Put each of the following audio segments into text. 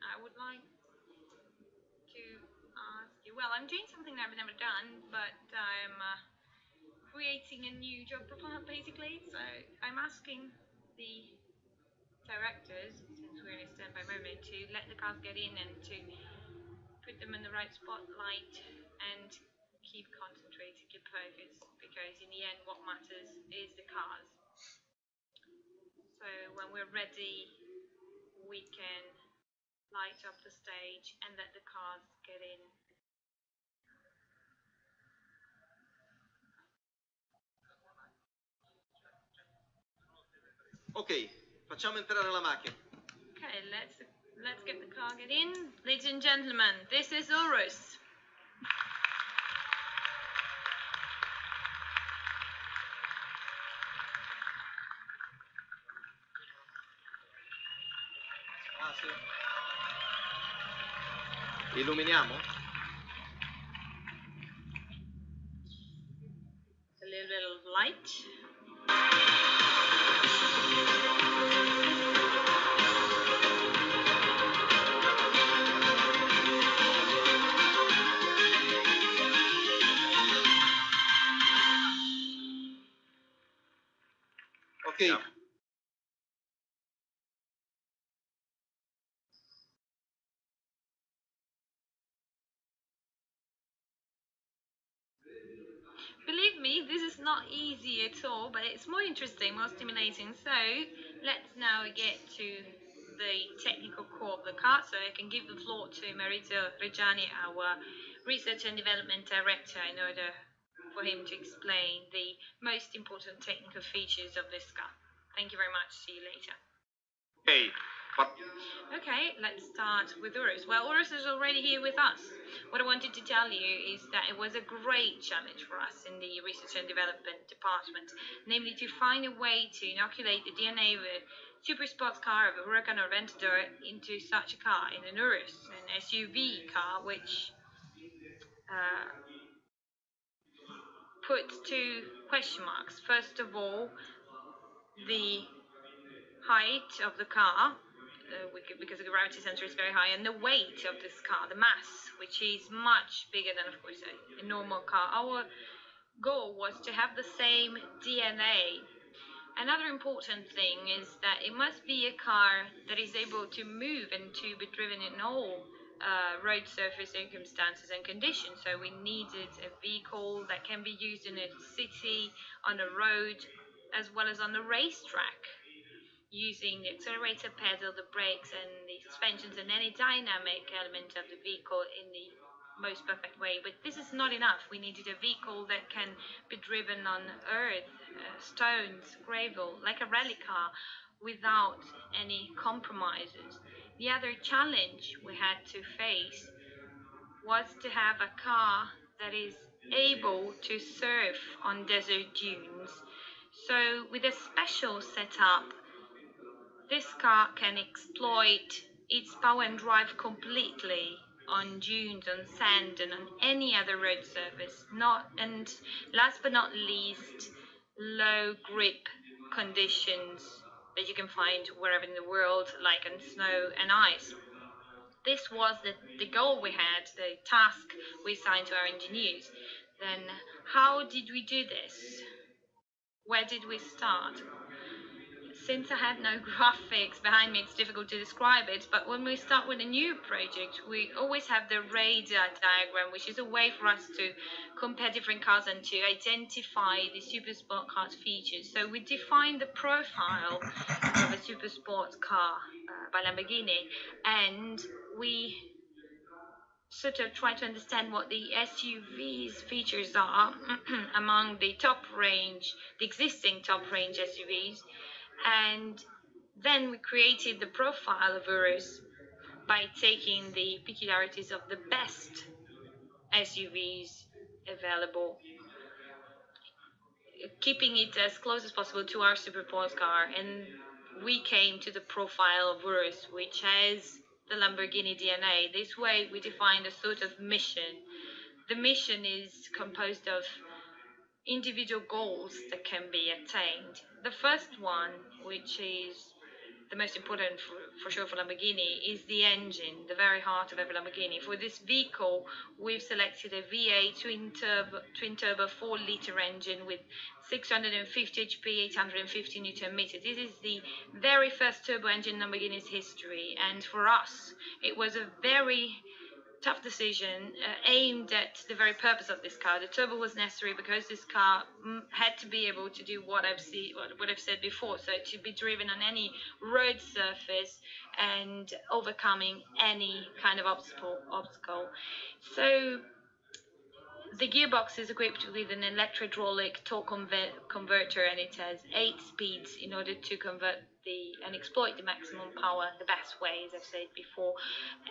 I would like to ask you, well, I'm doing something that I've never done, but I'm creating a new job profile basically. So I'm asking the directors, since we're in a standby moment, to let the cars get in and to put them in the right spotlight and keep concentrated, keep focused, because in the end what matters is the cars. So when we're ready, we can light up the stage and let the cars get in. Ok, facciamo entrare la macchina. Okay, let's get the car get in. Ladies and gentlemen, this is Urus. Ah, sì. Illuminiamo? A little bit of light. Ok. Yeah. Believe me, this is not easy at all, but it's more interesting, more stimulating. So let's now get to the technical core of the car. So I can give the floor to Marito Reggiani, our Research and Development Director, in order for him to explain the most important technical features of this car. Thank you very much. See you later. Ok. Okay, let's start with Urus. Well, Urus is already here with us. What I wanted to tell you is that it was a great challenge for us in the Research and Development Department, namely to find a way to inoculate the DNA of a super sports car, of a Huracan or Aventador, into such a car, in an Urus, an SUV car, which puts two question marks. First of all, the height of the car, because the gravity center is very high, and the weight of this car, the mass, which is much bigger than, of course, a normal car. Our goal was to have the same DNA. Another important thing is that it must be a car that is able to move and to be driven in all road surface circumstances and conditions. So we needed a vehicle that can be used in a city, on a road, as well as on the racetrack, using the accelerator pedal, the brakes, and the suspensions, and any dynamic element of the vehicle in the most perfect way. But this is not enough. We needed a vehicle that can be driven on earth, stones, gravel, like a rally car, without any compromises. The other challenge we had to face was to have a car that is able to surf on desert dunes. So with a special setup, this car can exploit its power and drive completely on dunes, on sand, and on any other road surface. And last but not least, low grip conditions that you can find wherever in the world, like on snow and ice. This was the goal we had, the task we assigned to our engineers. Then how did we do this? Where did we start? Since I have no graphics behind me, it's difficult to describe it, but when we start with a new project, we always have the radar diagram, which is a way for us to compare different cars and to identify the super sport car's features. So we define the profile of a super sports car by Lamborghini, and we sort of try to understand what the SUV's features are among the top range, the existing top range SUVs. And then we created the profile of Urus by taking the peculiarities of the best SUVs available, keeping it as close as possible to our super sports car. And we came to the profile of Urus, which has the Lamborghini DNA. This way we defined a sort of mission. The mission is composed of individual goals that can be attained. The first one, which is the most important for sure for Lamborghini, is the engine, the very heart of every Lamborghini. For this vehicle, we've selected a V8 twin turbo 4-liter engine with 650 HP, 850 Newton meters. This is the very first turbo engine in Lamborghini's history, and for us, it was a very tough decision aimed at the very purpose of this car. The turbo was necessary because this car had to be able to do what I've said before, so to be driven on any road surface and overcoming any kind of obstacle. So the gearbox is equipped with an electro-hydraulic torque converter, and it has 8 speeds in order to convert and exploit the maximum power the best way, as I've said before.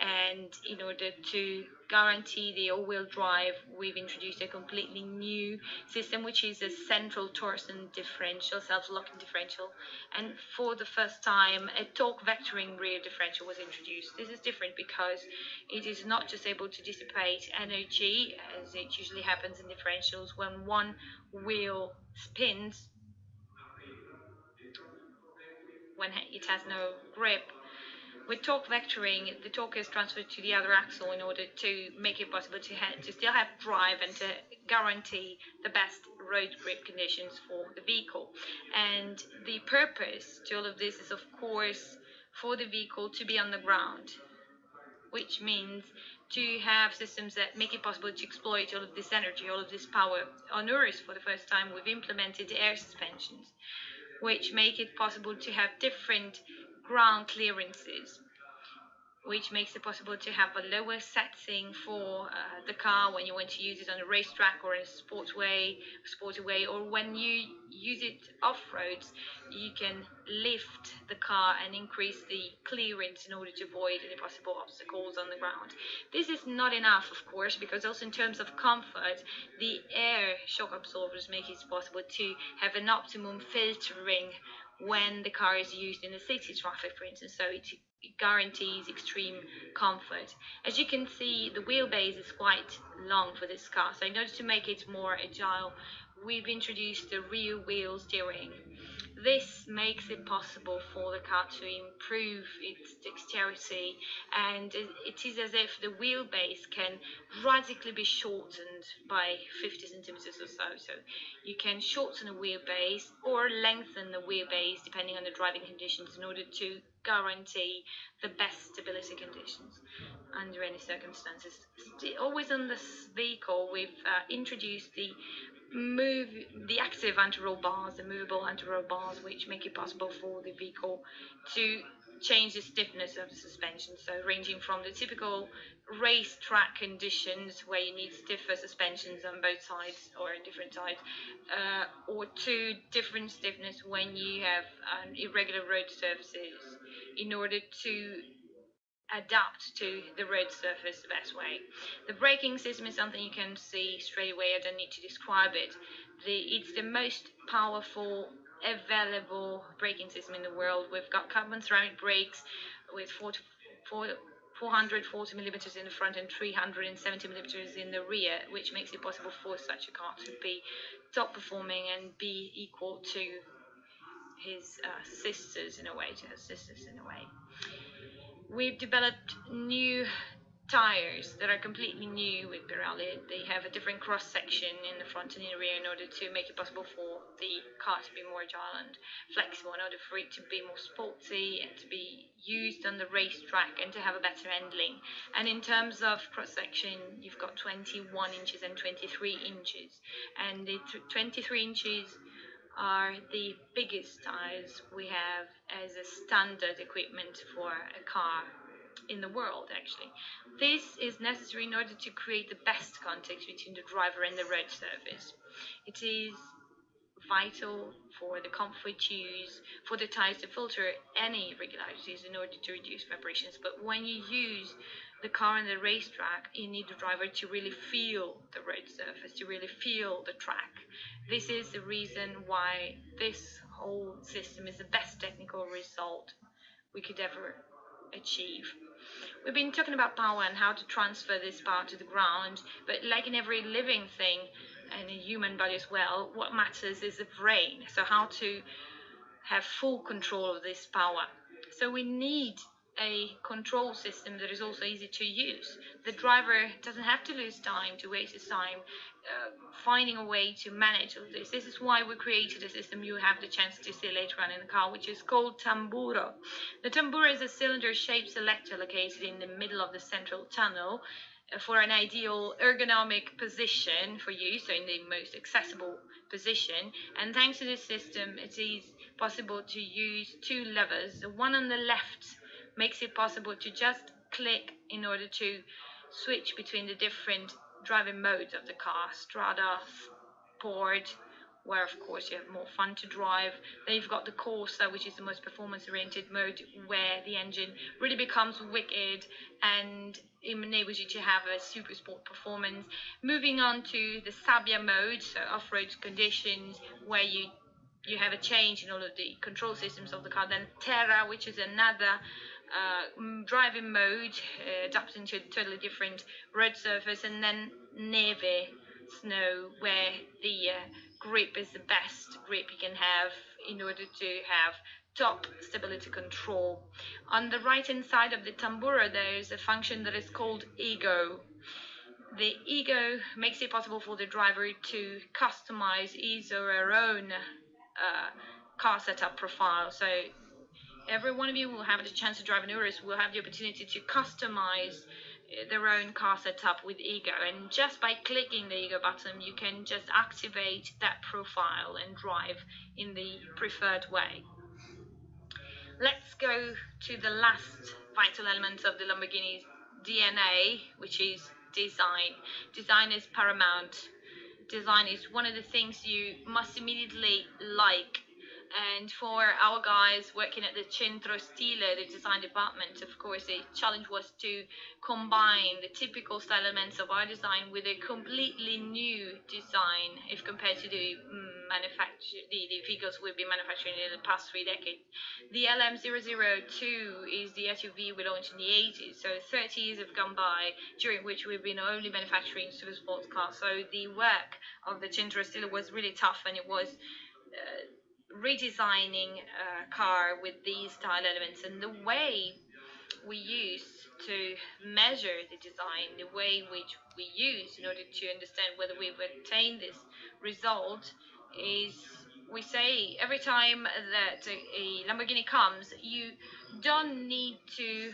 And in order to guarantee the all-wheel drive, we've introduced a completely new system, which is a central torsion differential, self-locking differential. And for the first time, a torque vectoring rear differential was introduced. This is different because it is not just able to dissipate energy, as it usually happens in differentials when one wheel spins, when it has no grip. With torque vectoring, the torque is transferred to the other axle in order to make it possible to still have drive and to guarantee the best road grip conditions for the vehicle. And the purpose to all of this is, of course, for the vehicle to be on the ground, which means to have systems that make it possible to exploit all of this energy, all of this power. On Urus, for the first time, we've implemented air suspensions, which make it possible to have different ground clearances, which makes it possible to have a lower setting for the car when you want to use it on a racetrack or a sportway, or when you use it off-roads, you can lift the car and increase the clearance in order to avoid any possible obstacles on the ground. This is not enough, of course, because also in terms of comfort, the air shock absorbers make it possible to have an optimum filtering when the car is used in a city traffic, for instance, so it guarantees extreme comfort. As you can see, the wheelbase is quite long for this car, so in order to make it more agile, we've introduced the rear wheel steering. This makes it possible for the car to improve its dexterity, and it is as if the wheelbase can radically be shortened by 50 centimeters or so. So you can shorten a wheelbase or lengthen the wheelbase depending on the driving conditions in order to guarantee the best stability conditions under any circumstances. Always on this vehicle, we've introduced the active anti-roll bars, the movable anti-roll bars, which make it possible for the vehicle to change the stiffness of the suspension. So ranging from the typical racetrack conditions where you need stiffer suspensions on both sides or on different sides, or to different stiffness when you have irregular road surfaces, in order to adapt to the road surface the best way. The braking system is something you can see straight away. I don't need to describe it. It's the most powerful available braking system in the world. We've got carbon ceramic brakes with 440 millimeters in the front and 370 millimeters in the rear, which makes it possible for such a car to be top performing and be equal to his sisters in a way, We've developed new tires that are completely new with Pirelli. They have a different cross section in the front and in the rear in order to make it possible for the car to be more agile and flexible, in order for it to be more sporty and to be used on the racetrack and to have a better handling. And in terms of cross section, you've got 21 inches and 23 inches, and the 23 inches are the biggest tires we have as a standard equipment for a car in the world, actually. This is necessary in order to create the best contact between the driver and the road surface. It is vital for the comfort use, for the tires to filter any irregularities in order to reduce vibrations. But when you use the car on the racetrack, you need the driver to really feel the road surface, to really feel the track. This is the reason why this whole system is the best technical result we could ever achieve. We've been talking about power and how to transfer this power to the ground, but like in every living thing, and a human body as well, what matters is the brain. So how to have full control of this power. So we need a control system that is also easy to use. The driver doesn't have to lose time, to waste his time finding a way to manage all this. This is why we created a system you have the chance to see later on in the car, which is called tamburo. The tamburo is a cylinder-shaped selector located in the middle of the central tunnel for an ideal ergonomic position for you, so in the most accessible position. And thanks to this system, it is possible to use two levers. The one on the left makes it possible to just click in order to switch between the different driving modes of the car: Strada, Sport, where of course you have more fun to drive. Then you've got the Corsa, which is the most performance-oriented mode, where the engine really becomes wicked and it enables you to have a super sport performance. Moving on to the Sabbia mode, so off-road conditions, where you have a change in all of the control systems of the car. Then Terra, which is another driving mode adapting to a totally different road surface. And then Neve, snow, where the grip is the best grip you can have in order to have top stability control. On the right hand side of the tamburo, there is a function that is called ego. The ego makes it possible for the driver to customize his or her own car setup profile. So every one of you will have the chance to drive an Urus, will have the opportunity to customize their own car setup with ego, and just by clicking the ego button you can just activate that profile and drive in the preferred way. Let's go to the last vital element of the Lamborghini's DNA, which is design. Design is paramount. Design is one of the things you must immediately like. And for our guys working at the Centro Stile, the design department, of course, the challenge was to combine the typical style elements of our design with a completely new design if compared to the vehicles we've been manufacturing in the past 3 decades. The LM002 is the SUV we launched in the 80s, so 30 years have gone by, during which we've been only manufacturing super sports cars. So the work of the Centro Stile was really tough, and it was redesigning a car with these style elements. And the way we use to measure the design, the way which we use in order to understand whether we've attained this result, is we say every time that a Lamborghini comes, you don't need to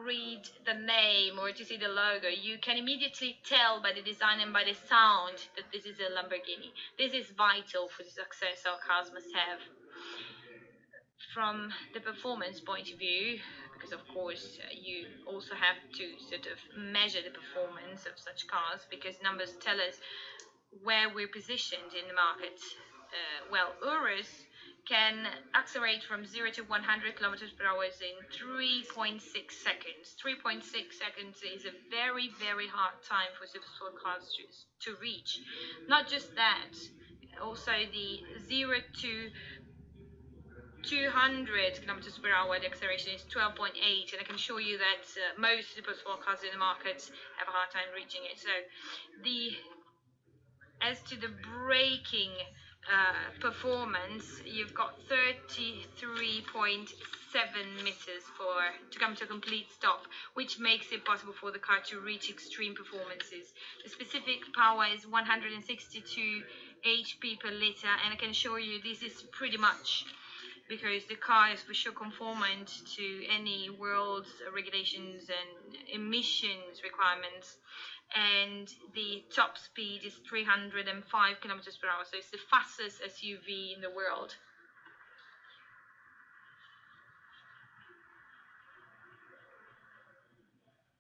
read the name or to see the logo. You can immediately tell by the design and by the sound that this is a Lamborghini. This is vital for the success our cars must have. From the performance point of view, because of course you also have to sort of measure the performance of such cars, because numbers tell us where we're positioned in the market. Well, Urus can accelerate from 0 to 100 kilometers per hour in 3.6 seconds. 3.6 seconds is a very, very hard time for supersport cars to reach. Not just that, also the 0 to 200 kilometers per hour, the acceleration is 12.8, and I can assure you that most supersport cars in the market have a hard time reaching it. So as to the braking performance, you've got 33.7 meters to come to a complete stop, which makes it possible for the car to reach extreme performances. The specific power is 162 HP per liter, and I can assure you this is pretty much because the car is for sure conformant to any world's regulations and emissions requirements. And the top speed is 305 kilometers per hour, so it's the fastest SUV in the world.